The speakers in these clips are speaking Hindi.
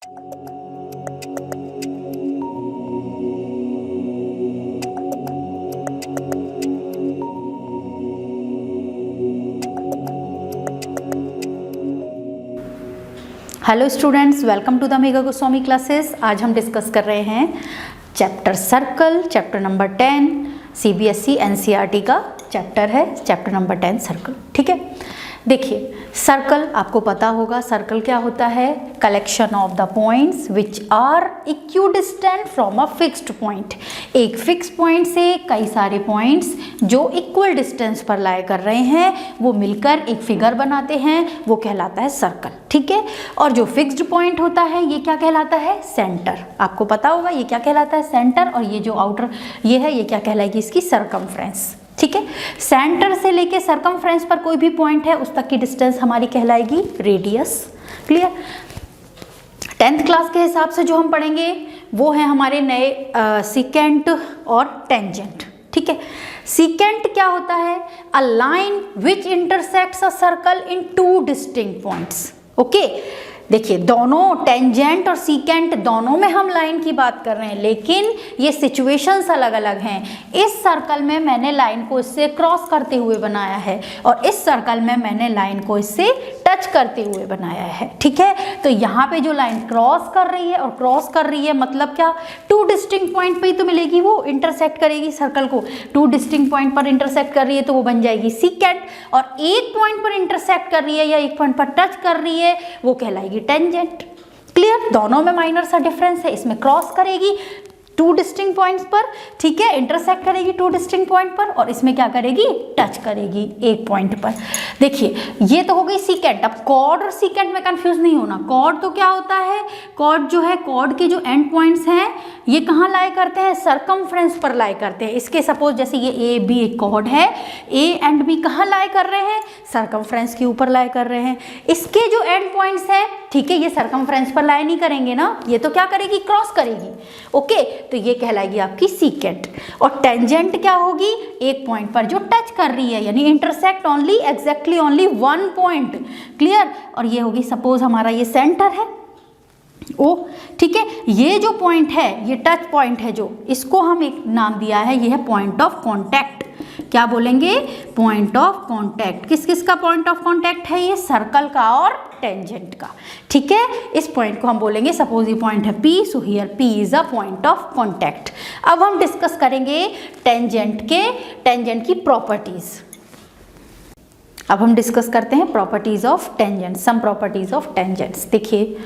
Hello students, welcome to the mega Goswami classes. आज हम डिस्कस कर रहे हैं chapter circle, chapter number 10। CBSE NCERT का चैप्टर है, चैप्टर नंबर 10 सर्कल। ठीक है, देखिए सर्कल आपको पता होगा, सर्कल क्या होता है? Collection of the points which are equidistant from a fixed point. एक फिक्स पॉइंट से कई सारे पॉइंट्स जो इक्वल डिस्टेंस पर लाए कर रहे हैं वो मिलकर एक फिगर बनाते हैं, वो कहलाता है सर्कल। ठीक है, और जो फिक्स्ड पॉइंट होता है ये क्या कहलाता है? सेंटर। आपको पता होगा ये क्या कहलाता है? सेंटर। और ये जो आउटर ये है ये क्या कहलाएगी? इसकी सरकमफ्रेंस। ठीक है, सेंटर से लेके सरकमफ्रेंस पर कोई भी पॉइंट है उस तक की डिस्टेंस हमारी कहलाएगी रेडियस। क्लियर? 10th क्लास के हिसाब से जो हम पढ़ेंगे वो है हमारे नए सीकेंट और टेंजेंट। ठीक है, सीकेंट क्या होता है? A line which intersects a circle in two distinct points. Okay, देखिए दोनों टेंजेंट और सीकेंट दोनों में हम लाइन की बात कर रहे हैं, लेकिन ये सिचुएशंस अलग अलग हैं। इस सर्कल में मैंने लाइन को इससे क्रॉस करते हुए बनाया है और इस सर्कल में मैंने लाइन को इससे टच करते हुए बनाया है। ठीक है, तो यहाँ पे जो लाइन क्रॉस कर रही है और क्रॉस कर रही है मतलब क्या? टू डिस्टिंक्ट पॉइंट पे ही तो मिलेगी, वो इंटरसेक्ट करेगी सर्कल को। टू डिस्टिंक्ट पॉइंट पर इंटरसेक्ट कर रही है तो वो बन जाएगी सीकेंट, और एक पॉइंट पर इंटरसेक्ट कर रही है या एक पॉइंट पर टच कर रही है वो कहलाएगी टेंजेंट। क्लियर? दोनों में माइनर सा डिफरेंस है, इसमें क्रॉस करेगी टू डिस्टिंक्ट पॉइंट्स पर, ठीक है, इंटरसेक्ट करेगी टू डिस्टिंक्ट पॉइंट पर, और इसमें क्या करेगी? टच करेगी एक पॉइंट पर। देखिए ये तो हो गई सीकेंट। अब कॉर्ड और सीकेंट में कंफ्यूज नहीं होना। कॉर्ड तो क्या होता है? कॉर्ड जो है, कॉर्ड के जो एंड पॉइंट्स हैं ये कहाँ लाए करते हैं? सरकमफ्रेंस पर लाए करते हैं। इसके सपोज जैसे ये ए बी एक कॉर्ड है, ए एंड बी कहाँ लाए कर रहे हैं? सरकमफ्रेंस के ऊपर लाए कर रहे हैं। इसके जो एंड पॉइंट्स हैं, ठीक है, ये सरकमफ्रेंस पर लाए नहीं करेंगे ना, ये तो क्या करेगी? क्रॉस करेगी। ओके, तो ये कहलाएगी आपकी सीकेंट। और टेंजेंट क्या होगी? एक पॉइंट पर जो टच कर रही है, यानी intersect only exactly only one point. Clear? और ये होगी सपोज हमारा ये सेंटर है ओ, ठीक है, ये जो पॉइंट है ये टच पॉइंट है, जो इसको हम एक नाम दिया है, ये है पॉइंट ऑफ कॉन्टैक्ट। क्या बोलेंगे? Point of contact. किस किस का पॉइंट ऑफ कॉन्टैक्ट है? ये सर्कल का और टेंजेंट का। ठीक है, इस पॉइंट को हम बोलेंगे, सपोज ये पॉइंट है P, so here P is a point of contact. अब हम डिस्कस करेंगे टेंजेंट की प्रॉपर्टीज। अब हम डिस्कस करते हैं properties of tangent, some properties of tangents. देखिए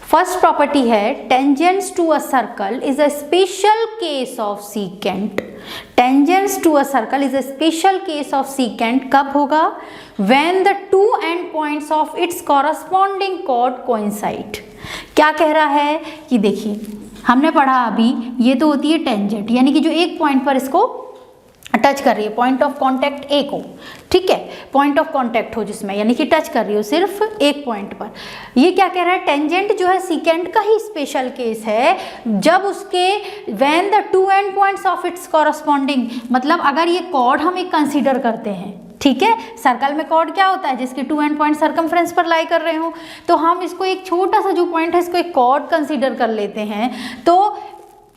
फर्स्ट प्रॉपर्टी है tangents to a circle is a special case of secant. Tangents to a circle is a special case of secant कब होगा? When the two end points of its corresponding chord coincide. क्या कह रहा है कि देखिए हमने पढ़ा अभी, ये तो होती है टेंजेंट, यानी कि जो एक पॉइंट पर इसको टच कर रही है, पॉइंट ऑफ कांटेक्ट ए को, ठीक है, पॉइंट ऑफ कांटेक्ट हो जिसमें, यानी कि टच कर रही हो सिर्फ एक पॉइंट पर। ये क्या कह रहा है? टेंजेंट जो है सीकेंट का ही स्पेशल केस है, जब उसके when the two end points of its corresponding, मतलब अगर ये कॉर्ड हम एक कंसीडर करते हैं, ठीक है, सर्कल में कॉर्ड क्या होता है? जिसके टू एंड पॉइंट सरकमफ्रेंस पर लाई कर रहे हो, तो हम इसको एक छोटा सा जो पॉइंट है इसको एक कॉर्ड कंसीडर कर लेते हैं, तो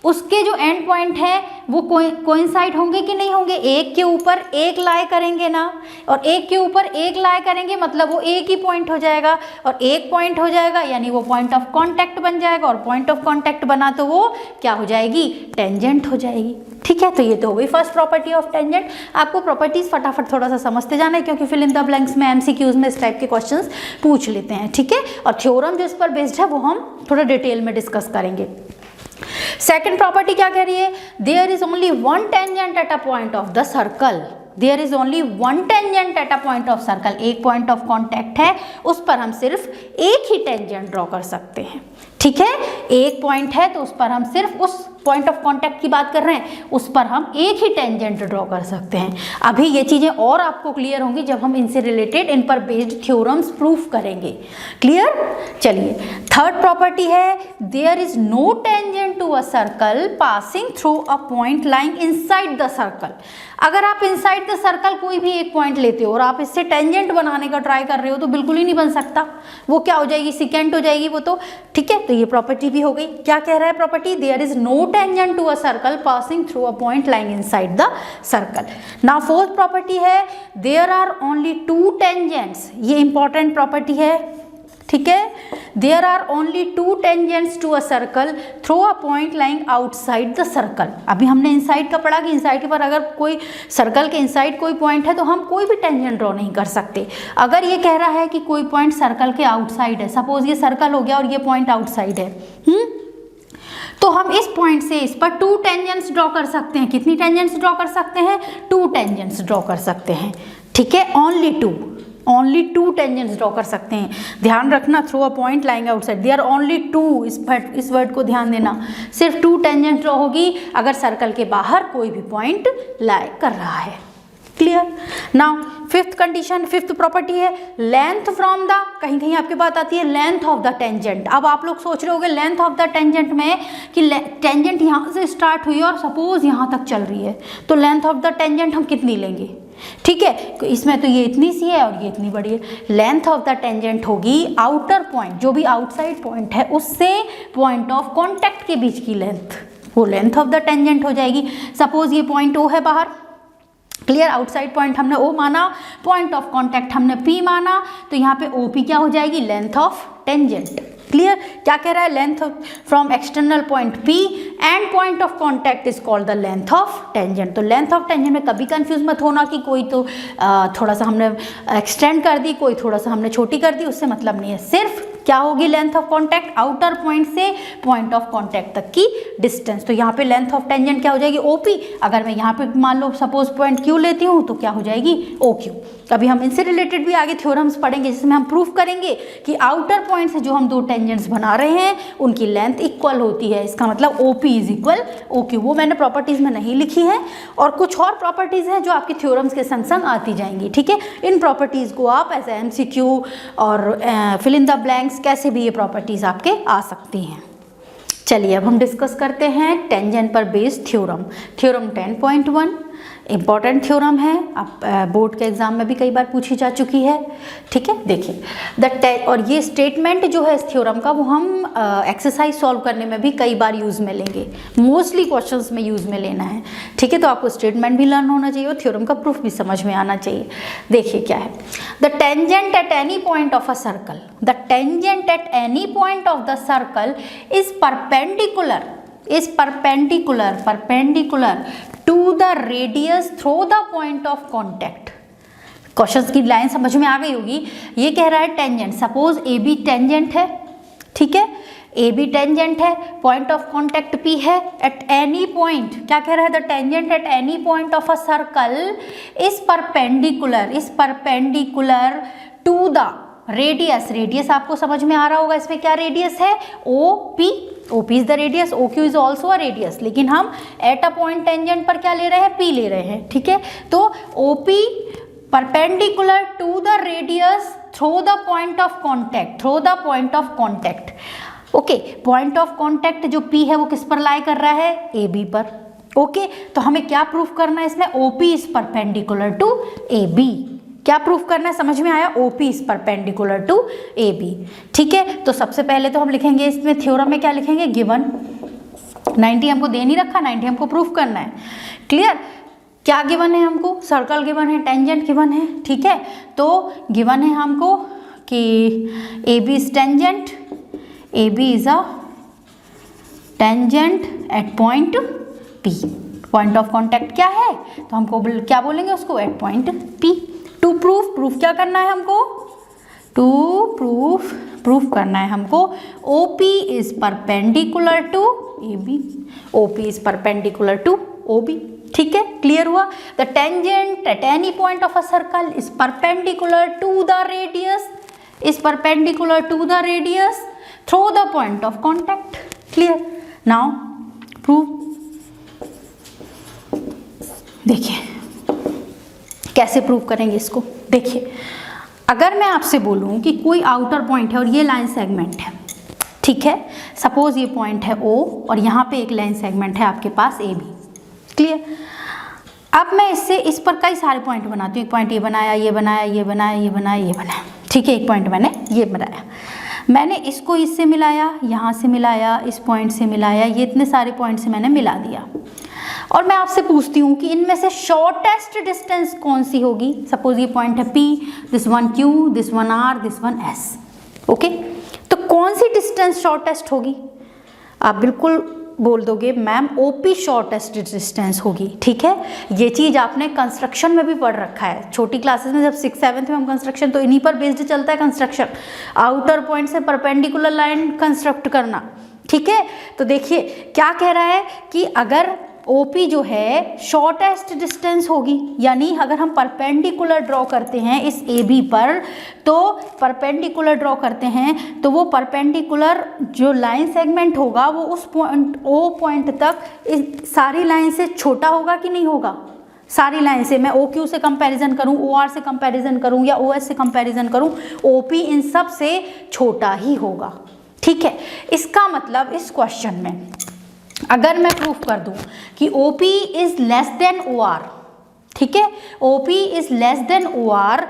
उसके जो एंड पॉइंट है वो कोइंसाइड होंगे कि नहीं होंगे? एक के ऊपर एक लाई करेंगे ना, और एक के ऊपर एक लाई करेंगे मतलब वो एक ही पॉइंट हो जाएगा, और एक पॉइंट हो जाएगा यानी वो पॉइंट ऑफ कांटेक्ट बन जाएगा, और पॉइंट ऑफ कांटेक्ट बना तो वो क्या हो जाएगी? टेंजेंट हो जाएगी। ठीक है, तो ये तो हो गई फर्स्ट प्रॉपर्टी ऑफ टेंजेंट। आपको प्रॉपर्टीज फटाफट थोड़ा सा समझते जाना है, क्योंकि फिल इन द ब्लैंक्स में एमसीक्यूज में इस टाइप के क्वेश्चंस पूछ लेते हैं। ठीक है, और थ्योरम जो इस पर बेस्ड है वो हम थोड़ा डिटेल में डिस्कस करेंगे। सेकेंड प्रॉपर्टी क्या कह रही है? There is only one tangent at a point of the circle. There is only one tangent at a point of circle. एक पॉइंट ऑफ कॉन्टैक्ट है, उस पर हम सिर्फ एक ही टेंजेंट ड्रॉ कर सकते हैं। ठीक है, एक पॉइंट है तो उस पर हम सिर्फ उस पॉइंट ऑफ कांटेक्ट की बात कर रहे हैं, उस पर हम एक ही टेंजेंट ड्रॉ कर सकते हैं। अभी ये चीज़ें और आपको क्लियर होंगी जब हम इनसे रिलेटेड इन पर बेस्ड थ्योरम्स प्रूफ करेंगे। क्लियर? चलिए, थर्ड प्रॉपर्टी है there is no tangent to a circle passing through a point lying inside the circle. अगर आप इनसाइड द सर्कल कोई भी एक पॉइंट लेते हो और आप इससे टेंजेंट बनाने का ट्राई कर रहे हो तो बिल्कुल ही नहीं बन सकता, वो क्या हो जाएगी, सिकेंट हो जाएगी वो तो। ठीक है, तो ये प्रॉपर्टी भी हो गई। क्या कह रहा है property? There is no tangent to a circle passing through a point lying inside the circle. Now fourth property है there are only two tangents. ये इंपॉर्टेंट प्रॉपर्टी है, ठीक है। There are only two tangents to a circle through a point lying outside the circle. अभी हमने इनसाइड का पढ़ा कि इनसाइड पर अगर कोई सर्कल के इनसाइड कोई पॉइंट है तो हम कोई भी टेंजेंट ड्रॉ नहीं कर सकते। अगर ये कह रहा है कि कोई पॉइंट सर्कल के आउटसाइड है, सपोज ये सर्कल हो गया और ये पॉइंट आउटसाइड है, तो हम इस पॉइंट से इस पर टू टेंजेंट्स ड्रॉ कर सकते हैं। कितनी टेंजेंट्स ड्रॉ कर सकते हैं? टू टेंजेंट्स ड्रॉ कर सकते हैं, ठीक है। ओनली टू टेंजेंट्स ड्रॉ कर सकते हैं। ध्यान रखना, through a point lying outside, there are only two, इस वर्ड को ध्यान देना, सिर्फ टू टेंजेंट ड्रॉ होगी अगर सर्कल के बाहर कोई भी पॉइंट लाई कर रहा है। Clear? Now fifth condition, fifth property है लेंथ फ्रॉम द, कहीं कहीं आपके बात आती है लेंथ ऑफ द टेंजेंट। अब आप लोग सोच रहे होंगे लेंथ ऑफ द टेंजेंट में कि टेंजेंट यहाँ से स्टार्ट हुई और सपोज यहाँ तक चल रही है, तो लेंथ ऑफ द टेंजेंट हम कितनी लेंगे? ठीक है, इसमें तो ये इतनी सी है और ये इतनी बड़ी है। लेंथ ऑफ द टेंजेंट होगी आउटर पॉइंट, जो भी आउटसाइड पॉइंट है उससे पॉइंट ऑफ कांटेक्ट के बीच की लेंथ, वो लेंथ ऑफ द टेंजेंट हो जाएगी। सपोज ये पॉइंट ओ है बाहर, क्लियर, आउटसाइड पॉइंट हमने ओ माना, पॉइंट ऑफ कांटेक्ट हमने पी माना, तो यहाँ पे ओ पी क्या हो जाएगी? Length of tangent. क्लियर? क्या कह रहा है? Length from external point P and point of contact is called the length of tangent. तो लेंथ ऑफ टेंजेंट में कभी कंफ्यूज मत होना कि कोई तो थोड़ा सा हमने एक्सटेंड कर दी, कोई थोड़ा सा हमने छोटी कर दी, उससे मतलब नहीं है। सिर्फ क्या होगी length of contact? Outer point से पॉइंट ऑफ कांटेक्ट तक की डिस्टेंस। तो यहाँ पे लेंथ ऑफ टेंजेंट क्या हो जाएगी? OP। अगर मैं यहाँ पे मान लो सपोज पॉइंट Q लेती हूँ तो क्या हो जाएगी? OQ। अभी हम इनसे रिलेटेड भी आगे थ्योरम्स पढ़ेंगे जिसमें हम प्रूफ करेंगे कि आउटर पॉइंट से जो हम दो टेंजेंट्स बना रहे हैं उनकी लेंथ इक्वल होती है। इसका मतलब OP इज इक्वल OQ। वो मैंने प्रॉपर्टीज में नहीं लिखी है और कुछ और प्रॉपर्टीज हैं जो आपकी थ्योरम्स के संग संग आती जाएंगी। ठीक है, इन प्रॉपर्टीज को आप एज MCQ और फिल इन द ब्लैंक्स कैसे भी ये प्रॉपर्टीज आपके आ सकती हैं। चलिए अब हम डिस्कस करते हैं टेंजेंट पर based theorem. Theorem 10.1 important theorem है, अब बोर्ड के एग्जाम में भी कई बार पूछी जा चुकी है। ठीक है, देखिए और ये स्टेटमेंट जो है इस थ्योरम का वो हम एक्सरसाइज सॉल्व करने में भी कई बार यूज़ में लेंगे, मोस्टली क्वेश्चंस में यूज़ में लेना है। ठीक है, तो आपको स्टेटमेंट भी लर्न होना चाहिए और थ्योरम का प्रूफ भी समझ में आना चाहिए। देखिए क्या है, the tangent at any point of a circle, the tangent at any point of the circle is perpendicular to the radius through the point of contact। Questions की लाइन समझ में आ गई होगी। ये कह रहा है टेंजेंट, सपोज AB टेंजेंट है, ठीक है, AB टेंजेंट है, पॉइंट ऑफ कांटेक्ट P है, एट एनी पॉइंट क्या कह रहा है? The tangent at any point of a circle is perpendicular to the radius आपको समझ में आ रहा होगा इसमें क्या रेडियस है? OP is the radius, OQ is also a radius, लेकिन हम एट अ पॉइंट टेंजेंट पर क्या ले रहे हैं? P ले रहे हैं। ठीक है, तो OP perpendicular to the radius through the point of contact. Okay, point of contact जो P है वो किस पर लाई कर रहा है? AB पर। ओके, तो हमें क्या प्रूफ करना है इसमें? OP is perpendicular to AB। क्या प्रूफ करना है? समझ में आया? OP is perpendicular to AB। ठीक है, तो सबसे पहले तो हम लिखेंगे इसमें थ्योरम में क्या लिखेंगे? गिवन 90 हमको दे नहीं रखा, 90 हमको प्रूफ करना है। क्लियर? क्या गिवन है हमको? सर्कल गिवन है, टेंजेंट गिवन है। ठीक है, तो गिवन है हमको कि AB is tangent, AB is a tangent at point P। Point of contact क्या है? तो हमको क्या बोलेंगे उसको? At point P। To proof क्या करना है हमको? प्रूफ करना है हमको OP is perpendicular to AB। OP is perpendicular to OB। ठीक है, क्लियर हुआ? The tangent at any point of a circle is perpendicular to the radius through the point of contact. Clear? Now prove. देखिए कैसे प्रूव करेंगे इसको। देखिए अगर मैं आपसे बोलूं कि कोई आउटर पॉइंट है और ये लाइन सेगमेंट है, ठीक है, सपोज ये पॉइंट है O और यहाँ पे एक लाइन सेगमेंट है आपके पास AB, क्लियर। अब मैं इससे इस पर कई सारे पॉइंट बनाती हूँ। एक पॉइंट ये बनाया, ये बनाया, ये बनाया, ये बनाया, ये बनाया, ठीक है, एक पॉइंट मैंने ये बनाया, मैंने इसको इससे मिलाया, यहाँ से मिलाया, इस पॉइंट से मिलाया, ये इतने सारे पॉइंट से मैंने मिला दिया। और मैं आपसे पूछती हूँ कि इनमें से शॉर्टेस्ट डिस्टेंस कौन सी होगी। सपोज ये पॉइंट है P, this one Q, this one R, this one S, okay. तो कौन सी डिस्टेंस शॉर्टेस्ट होगी? आप बिल्कुल बोल दोगे मैम OP शॉर्टेस्ट डिस्टेंस होगी, ठीक है। ये चीज़ आपने कंस्ट्रक्शन में भी पढ़ रखा है छोटी क्लासेस में, जब 6th-7th में हम कंस्ट्रक्शन, तो इन्हीं पर बेस्ड चलता है कंस्ट्रक्शन, आउटर पॉइंट से परपेंडिकुलर लाइन कंस्ट्रक्ट करना, ठीक है। तो देखिए क्या कह रहा है कि अगर OP जो है शॉर्टेस्ट डिस्टेंस होगी, यानी अगर हम परपेंडिकुलर ड्रॉ करते हैं इस AB पर, तो परपेंडिकुलर ड्रॉ करते हैं तो वो परपेंडिकुलर जो लाइन सेगमेंट होगा वो उस पॉइंट O पॉइंट तक इस सारी लाइन से छोटा होगा कि नहीं होगा? सारी लाइन से, मैं OQ से कंपैरिजन करूं, OR से कंपैरिजन करूं या OS से कंपैरिजन करूं, OP इन सब से छोटा ही होगा, ठीक है। इसका मतलब इस क्वेश्चन में अगर मैं प्रूफ कर दूं कि OP is less than OR, ठीक है, OP is less than OR,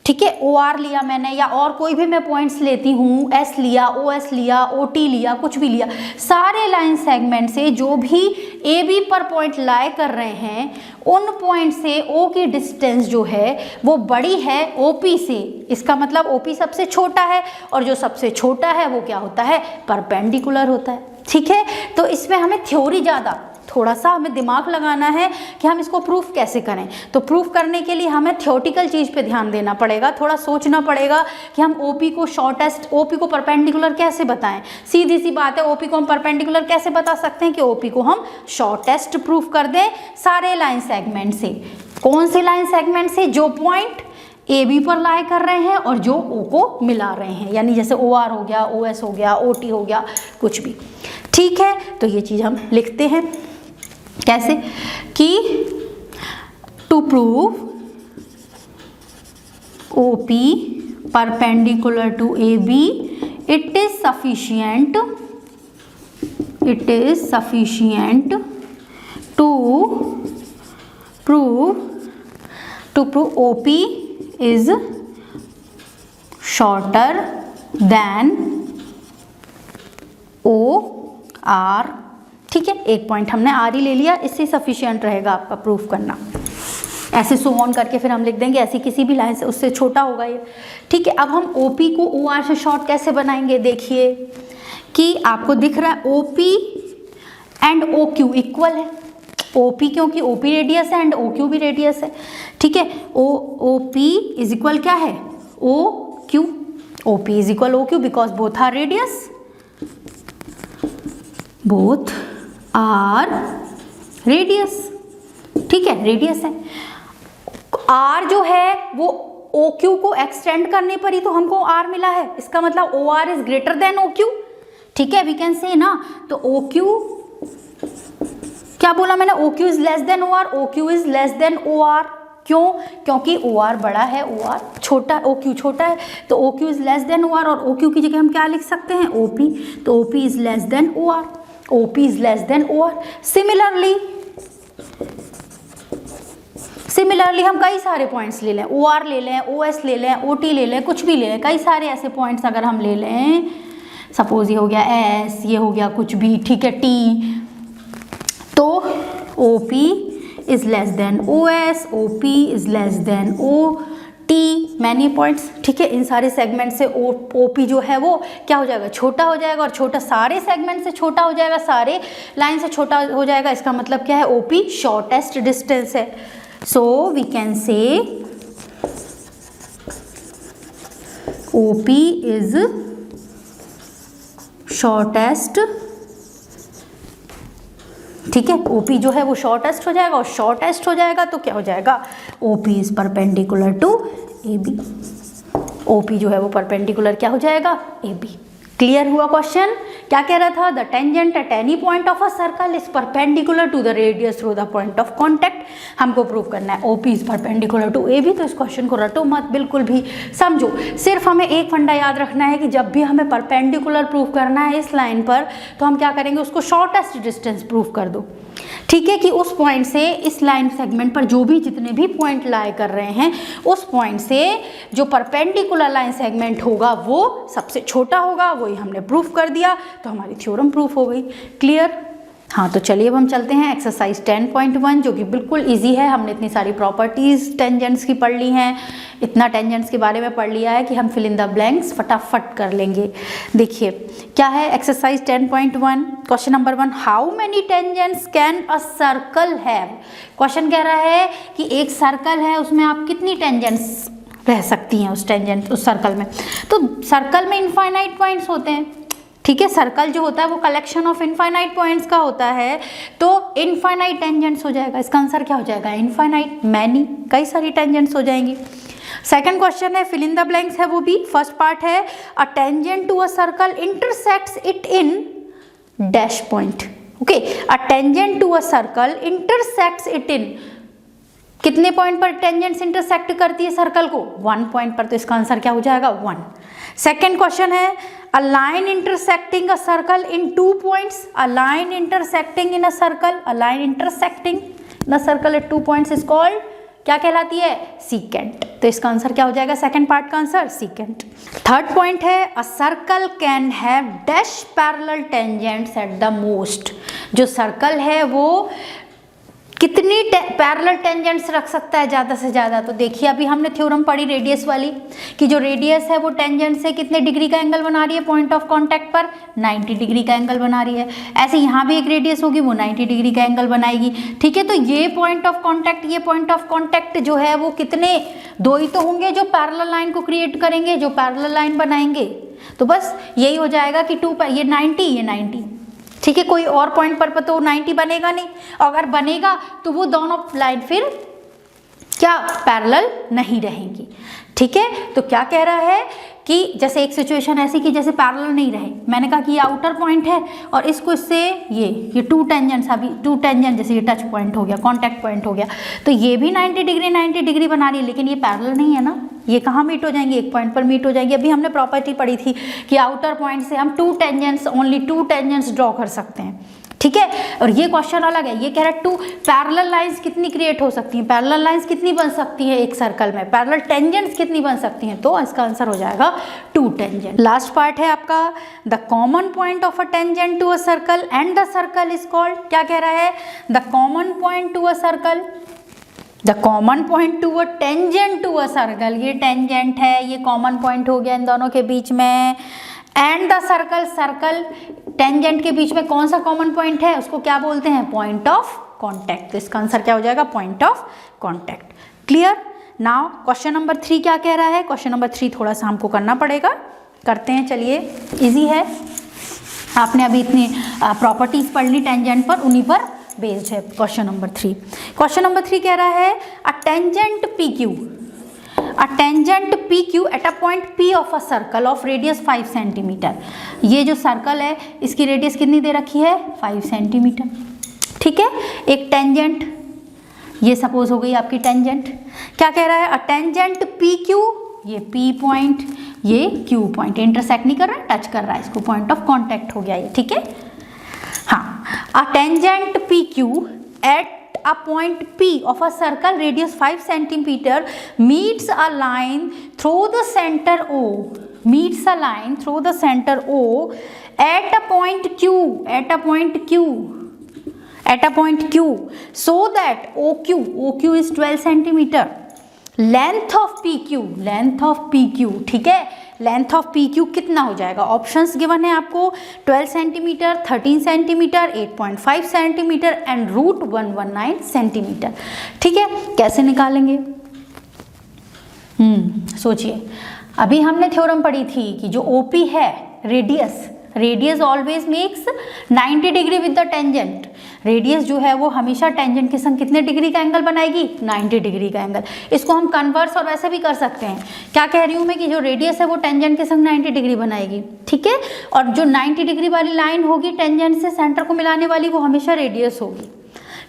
ठीक है, OR लिया मैंने या और कोई भी मैं पॉइंट्स लेती हूँ, S लिया, OS लिया, OT लिया, कुछ भी लिया, सारे लाइन सेगमेंट से जो भी AB पर पॉइंट लाई कर रहे हैं उन पॉइंट से O की डिस्टेंस जो है वो बड़ी है OP से। इसका मतलब OP सबसे छोटा है और जो सबसे छोटा है वो क्या होता है? परपेंडिकुलर होता है, ठीक है। तो इसमें हमें थ्योरी ज़्यादा, थोड़ा सा हमें दिमाग लगाना है कि हम इसको प्रूफ कैसे करें। तो प्रूफ करने के लिए हमें थ्योरेटिकल चीज़ पे ध्यान देना पड़ेगा, थोड़ा सोचना पड़ेगा कि हम OP को शॉर्टेस्ट, OP को परपेंडिकुलर कैसे बताएं। सीधी सी बात है, OP को हम परपेंडिकुलर कैसे बता सकते हैं कि OP को हम शॉर्टेस्ट प्रूफ कर दें सारे लाइन सेगमेंट से। कौन से लाइन सेगमेंट से? जो पॉइंट AB पर लाई कर रहे हैं और जो O को मिला रहे हैं, यानी जैसे OR हो गया, OS हो गया, OT हो गया, कुछ भी, ठीक है। तो ये चीज़ हम लिखते हैं कैसे कि to prove OP perpendicular to AB it is sufficient to prove OP is shorter than OR, ठीक है। एक पॉइंट हमने R ही ले लिया, इससे सफिशिएंट रहेगा आपका प्रूफ करना। ऐसे सो ऑन करके फिर हम लिख देंगे ऐसी किसी भी लाइन से उससे छोटा होगा ये, ठीक है। अब हम OP को OR से शॉर्ट कैसे बनाएंगे? देखिए कि आपको दिख रहा है OP एंड OQ इक्वल है। OP क्योंकि OP रेडियस है एंड OQ भी रेडियस है, ठीक है। OP इज इक्वल क्या है? OQ। OP is equal OQ because both are radius, both are radius, ठीक है, रेडियस है। R जो है वो OQ को एक्सटेंड करने पर ही तो हमको R मिला है, इसका मतलब OR is greater than OQ, ठीक है, वी कैन से ना। तो OQ क्या बोला मैंने? OQ is less than OR, OQ is less than OR। क्यों? क्योंकि OR बड़ा है, OR छोटा, OQ छोटा है, तो OQ is less than OR और OQ की जगह हम क्या लिख सकते हैं? OP। तो OP is less than OR, OP is less than OR। Similarly हम कई सारे पॉइंट्स ले लें, OR ले लें, OS ले लें, OT ले लें, कुछ भी ले लें, कई सारे ऐसे पॉइंट्स अगर हम ले लें, सपोज ये हो गया S, ये हो गया कुछ भी, ठीक है, T, तो OP is less than OS, OP is less than OT, many points, ठीक है। इन सारे सेगमेंट से OP जो है वो क्या हो जाएगा? छोटा हो जाएगा, और छोटा सारे सेगमेंट से छोटा हो जाएगा, सारे लाइन से छोटा हो जाएगा। इसका मतलब क्या है? OP शॉर्टेस्ट डिस्टेंस है। So we can say OP is shortest, ठीक है। OP जो है वो शॉर्टेस्ट हो जाएगा, और शॉर्टेस्ट हो जाएगा तो क्या हो जाएगा? OP is perpendicular to AB। OP जो है वो परपेंडिकुलर क्या हो जाएगा? AB। क्लियर हुआ क्वेश्चन क्या कह रहा था, the tangent at any point of a circle is perpendicular to the radius through the point of contact. हमको प्रूव करना है OP is perpendicular to AB। तो इस क्वेश्चन को रटो मत, बिल्कुल भी समझो। सिर्फ हमें एक फंडा याद रखना है कि जब भी हमें परपेंडिकुलर प्रूव करना है इस लाइन पर, तो हम क्या करेंगे, उसको शॉर्टेस्ट डिस्टेंस प्रूव कर दो। ठीक है, कि उस पॉइंट से इस लाइन सेगमेंट पर जो भी जितने भी पॉइंट लाए कर रहे हैं, उस पॉइंट से जो परपेंडिकुलर लाइन सेगमेंट होगा वो सबसे छोटा होगा। वही हमने प्रूफ कर दिया, तो हमारी थ्योरम प्रूफ हो गई। क्लियर? हाँ, तो चलिए अब हम चलते हैं एक्सरसाइज 10.1, जो कि बिल्कुल इजी है। हमने इतनी सारी प्रॉपर्टीज़ टेंजेंट्स की पढ़ ली हैं, इतना टेंजेंट्स के बारे में पढ़ लिया है कि हम फिल इन द ब्लैंक्स फटाफट कर लेंगे। देखिए क्या है exercise 10.1, question number 1, how many tangents can a circle have. Question कह रहा है कि एक सर्कल है, उसमें आप कितनी टेंजेंट्स रह सकती हैं उस सर्कल में। तो सर्कल में इनफाइनाइट पॉइंट्स होते हैं। ठीक है, सर्कल जो होता है वो कलेक्शन ऑफ इनफाइनाइट पॉइंट्स का होता है, तो इनफाइनाइट टेंजेंट्स हो जाएगा। इसका आंसर क्या हो जाएगा, इनफाइनाइट, मैनी, कई सारी टेंजेंट्स हो जाएंगी। सेकंड क्वेश्चन है, फिल इन द ब्लैंक्स है वो भी। फर्स्ट पार्ट है, a tangent to a circle intersects it in dash point. Okay, a tangent to a circle intersects it in, कितने पॉइंट पर टेंजेंट्स इंटरसेक्ट करती है सर्कल को, 1 पॉइंट पर। तो इसका आंसर क्या हो जाएगा, 1। सेकेंड क्वेश्चन है, a line intersecting a circle in 2 points. A line intersecting in a circle, a line intersecting in a circle eight 2 points is called, क्या कहलाती है, सीकेंट। तो इसका आंसर क्या हो जाएगा, सेकंड पार्ट का आंसर सीकेंट। थर्ड पॉइंट है, a circle can have dash parallel tangents at the most. जो सर्कल है वो कितनी पैरेलल टेंजेंट्स रख सकता है ज़्यादा से ज़्यादा। तो देखिए अभी हमने थ्योरम पढ़ी रेडियस वाली, कि जो रेडियस है वो टेंजेंट से कितने डिग्री का एंगल बना रही है, पॉइंट ऑफ कांटेक्ट पर 90 डिग्री का एंगल बना रही है। ऐसे यहाँ भी एक रेडियस होगी, वो 90 डिग्री का एंगल बनाएगी। ठीक है, तो ये पॉइंट ऑफ कांटेक्ट, ये पॉइंट ऑफ कांटेक्ट जो है वो कितने, 2 ही तो होंगे जो पैरेलल लाइन को क्रिएट करेंगे, जो पैरेलल लाइन बनाएंगे। तो बस यही हो जाएगा कि 2 ये 90, ये 90। ठीक है, कोई और पॉइंट पर तो 90 बनेगा नहीं, अगर बनेगा तो वो दोनों लाइन फिर क्या पैरेलल नहीं रहेंगी। ठीक है, तो क्या कह रहा है कि जैसे एक सिचुएशन ऐसी कि जैसे पैरेलल नहीं रहे, मैंने कहा कि ये आउटर पॉइंट है और इसको इससे ये 2 टेंजेंट्स, अभी 2 टेंजेंट जैसे ये टच पॉइंट हो गया, कांटेक्ट पॉइंट हो गया, तो ये भी 90 डिग्री बना रही है, लेकिन ये पैरेलल नहीं है ना। ये कहाँ मीट हो जाएंगे, एक पॉइंट पर मीट हो जाएंगे। अभी हमने प्रॉपर्टी पढ़ी थी कि आउटर पॉइंट से हम 2 टेंजेंट्स, ओनली 2 टेंजेंट्स ड्रॉ कर सकते हैं। ठीक है, और ये क्वेश्चन अलग है, ये कह रहा है 2 पैरेलल लाइंस कितनी क्रिएट हो सकती हैं, पैरेलल लाइंस कितनी बन सकती है एक सर्कल में, पैरेलल टेंजेंट्स कितनी बन सकती हैं। तो इसका आंसर हो जाएगा 2 टेंजेंट। लास्ट पार्ट है आपका, the common point of a tangent to a circle and the circle is called, क्या कह रहा है, the common point to a circle, the common point to a tangent to a circle, ये टेंजेंट है, ये कॉमन पॉइंट हो गया इन दोनों के बीच में, and the circle, circle tangent के बीच में कौन सा कॉमन पॉइंट है, उसको क्या बोलते हैं, पॉइंट ऑफ कांटेक्ट। तो इसका आंसर क्या हो जाएगा, point of contact. Clear? Now question number 3 क्या कह रहा है, क्वेश्चन नंबर 3 थोड़ा सा हमको करना पड़ेगा, करते हैं। चलिए, इजी है, आपने अभी इतनी प्रॉपर्टीज पढ़ ली टेंजेंट पर, उन्हीं पर बेस्ड है क्वेश्चन नंबर 3। क्वेश्चन नंबर 3 कह रहा है, a tangent PQ, a tangent PQ at a point P of a circle of radius 5 centimetre. ये जो सर्कल है इसकी रेडियस कितनी दे रखी है, 5 सेंटीमीटर। ठीक है, एक टेंजेंट, ये सपोज हो गई आपकी टेंजेंट। क्या कह रहा है, अ टेंजेंट PQ, ये P पॉइंट, ये Q पॉइंट इंटरसेक्ट नहीं कर रहा है, टच कर रहा है, इसको पॉइंट ऑफ कॉन्टैक्ट हो गया ये। ठीक है, हाँ, a tangent PQ at a point P of a circle radius 5 centimeter meets a line through the center O, meets a line through the center O at a point Q, at a point Q, at a point Q, so that OQ is 12 centimeter, length of PQ, length of PQ, ठीक है, लेंथ ऑफ PQ कितना हो जाएगा, ऑप्शंस गिवन है आपको, 12 centimetre, 13 centimetre, 8.5 centimetre and √119 centimetre. ठीक है, कैसे निकालेंगे, सोचिए। अभी हमने थ्योरम पढ़ी थी कि जो OP है radius, radius always makes 90 degree with the tangent. Radius जो है वो हमेशा टेंजेंट के संग कितने डिग्री का एंगल बनाएगी, 90 डिग्री का एंगल। इसको हम कन्वर्स और वैसे भी कर सकते हैं। क्या कह रही हूँ मैं कि जो रेडियस है वो टेंजेंट के संग 90 डिग्री बनाएगी, ठीक है। और जो 90 डिग्री वाली लाइन होगी टेंजेंट से सेंटर को मिलाने वाली, वो हमेशा रेडियस होगी।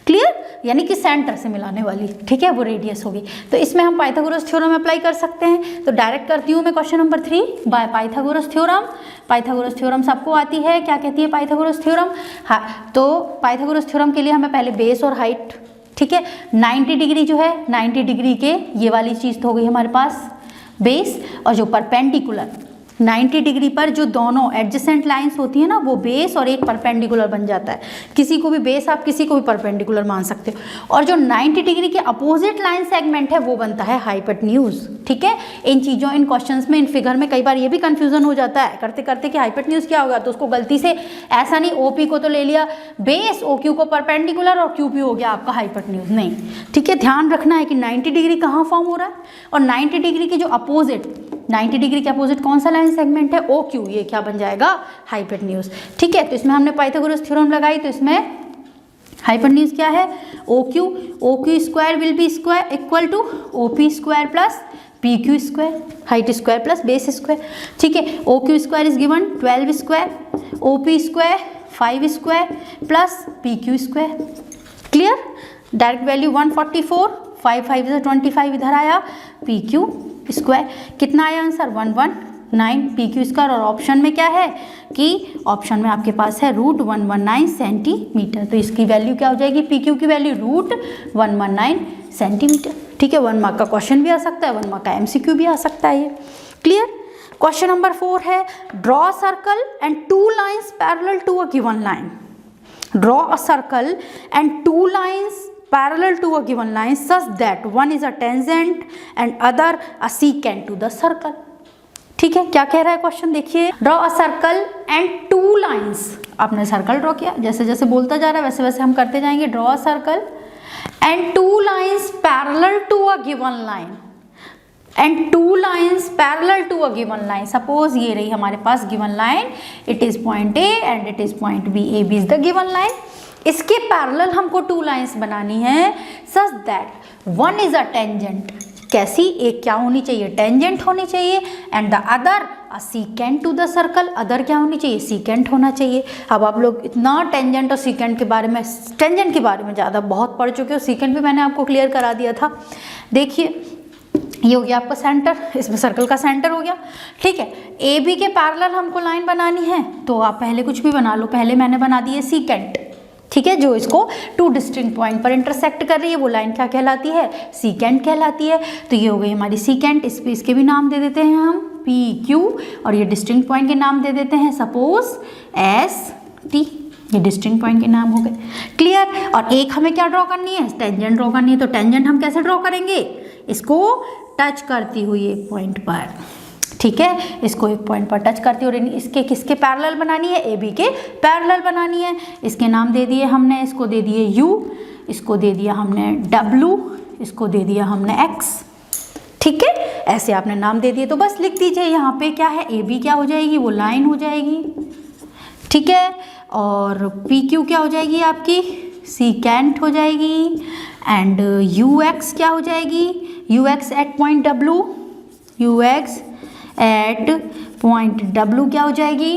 क्लियर, यानी कि सेंटर से मिलाने वाली, ठीक है, वो रेडियस होगी। तो इसमें हम पाइथागोरस थ्योरम अप्लाई कर सकते हैं। तो डायरेक्ट करती हूँ मैं question number 3 by Pythagoras theorem. Pythagoras theorem सबको आती है, क्या कहती है पाइथागोरस थ्योरम। हाँ, तो पाइथागोरस थ्योरम के लिए हमें पहले बेस और हाइट, ठीक है। 90 डिग्री जो है, 90 डिग्री के ये वाली चीज़ तो हो गई हमारे पास बेस, और जो परपेंडिकुलर 90 डिग्री पर जो दोनों एडजेसेंट लाइंस होती है ना, वो बेस और एक परपेंडिकुलर बन जाता है। किसी को भी बेस आप किसी को भी परपेंडिकुलर मान सकते हो। और जो 90 डिग्री के अपोजिट लाइन सेगमेंट है वो बनता है हाइपोटेन्यूज, ठीक है। इन चीज़ों, इन क्वेश्चंस में, इन फिगर में कई बार ये भी कंफ्यूजन हो जाता है करते करते कि हाइपोटेन्यूज क्या होगा, तो उसको गलती से ऐसा नहीं ओपी को तो ले लिया बेस, ओ क्यू को परपेंडिकुलर और क्यूपी हो गया आपका हाइपोटेन्यूज, नहीं, ठीक है। ध्यान रखना है कि 90 डिग्री कहाँ फॉर्म हो रहा है, और 90 डिग्री की जो अपोजिट, 90 डिग्री के अपोजिट कौन सा लाइन सेगमेंट है, ओ क्यू, ये क्या बन जाएगा, हाइपोटेन्यूज, ठीक है। तो इसमें हमने पाइथागोरस थ्योरम लगाई, तो इसमें हाइपोटेन्यूज क्या है, O Q square will be square equal to O P square plus P Q square, height square plus base square, ठीक है। O Q square is given 12 square, O P square 5 square plus P Q square. Clear, direct value 144, 5 5 से 25 इधर आया, पी क्यू स्क्वायर कितना आया आंसर 119 पी क्यू स्क्वायर। और ऑप्शन में क्या है कि ऑप्शन में आपके पास है √119 सेंटीमीटर। तो इसकी वैल्यू क्या हो जाएगी, पी क्यू की वैल्यू √119 सेंटीमीटर, ठीक है। 1 मार्क का क्वेश्चन भी आ सकता है, 1 मार्क का एमसीक्यू भी आ सकता है ये। क्लियर, क्वेश्चन नंबर 4 है draw a circle and 2 lines parallel to a given line. Draw a circle and 2 lines parallel to a given line such that one is a tangent and other a secant to the circle, ठीक है। क्या कह रहा है क्वेश्चन, देखिए, draw a circle and 2 lines. आपने सर्कल ड्रॉ किया, जैसे जैसे बोलता जा रहा है वैसे वैसे हम करते जाएंगे। Draw a circle and 2 lines parallel to a given line, and 2 lines parallel to a given line. Suppose ये रही हमारे पास given line, it is point A and it is point B, A B is the given line. इसके पैरेलल हमको 2 लाइन्स बनानी है such that one is a tangent. कैसी, एक क्या होनी चाहिए, टेंजेंट होनी चाहिए, and the other a secant to the circle. Other क्या होनी चाहिए, सीकेंट होना चाहिए। अब आप लोग इतना टेंजेंट और सीकेंट के बारे में, टेंजेंट के बारे में ज़्यादा बहुत पढ़ चुके हो, सीकेंट भी मैंने आपको क्लियर करा दिया था। देखिए, ये हो गया आपका सेंटर, इसमें सर्कल का सेंटर हो गया, ठीक है। ए बी के पैरेलल हमको लाइन बनानी है, तो आप पहले कुछ भी बना लो। पहले मैंने बना दी है सीकेंट, ठीक है, जो इसको 2 डिस्टिंक्ट पॉइंट पर इंटरसेक्ट कर रही है, वो लाइन क्या कहलाती है, सीकेंट कहलाती है। तो ये हो गई हमारी सीकेंट। इसके भी नाम दे देते हैं हम पी क्यू, और ये डिस्टिंक्ट पॉइंट के नाम दे देते हैं सपोज एस टी। ये डिस्टिंक्ट पॉइंट के नाम हो गए। क्लियर, और एक हमें क्या ड्रॉ करनी है, टेंजेंट ड्रॉ करनी है। तो टेंजेंट हम कैसे ड्रॉ करेंगे, इसको टच करती हुई एक पॉइंट पर, ठीक है, इसको एक पॉइंट पर टच करती है। और इसके किसके पैरेलल बनानी है, ए बी के पैरेलल बनानी है। इसके नाम दे दिए हमने, इसको दे दिए यू, इसको दे दिया हमने डब्लू, इसको दे दिया हमने एक्स, ठीक है। ऐसे आपने नाम दे दिए, तो बस लिख दीजिए यहाँ पे क्या है, ए बी क्या हो जाएगी, वो लाइन हो जाएगी, ठीक है। और पी क्यू क्या हो जाएगी आपकी, सीकेंट हो जाएगी, एंड यू एक्स क्या हो जाएगी, U X at point W, U X at point W क्या हो जाएगी,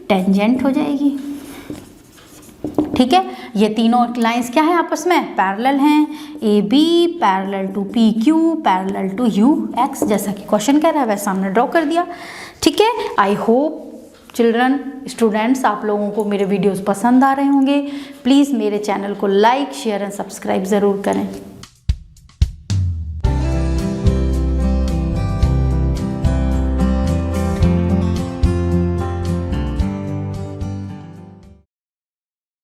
टेंजेंट हो जाएगी, ठीक है। ये तीनों लाइंस क्या है, आपस में पैरेलल हैं, A B parallel to P Q parallel to U X. जैसा कि क्वेश्चन कह रहा है वैसा हमने ड्रॉ कर दिया, ठीक है। आई होप चिल्ड्रन, स्टूडेंट्स, आप लोगों को मेरे वीडियोस पसंद आ रहे होंगे। प्लीज़ मेरे चैनल को लाइक, शेयर एंड सब्सक्राइब ज़रूर करें।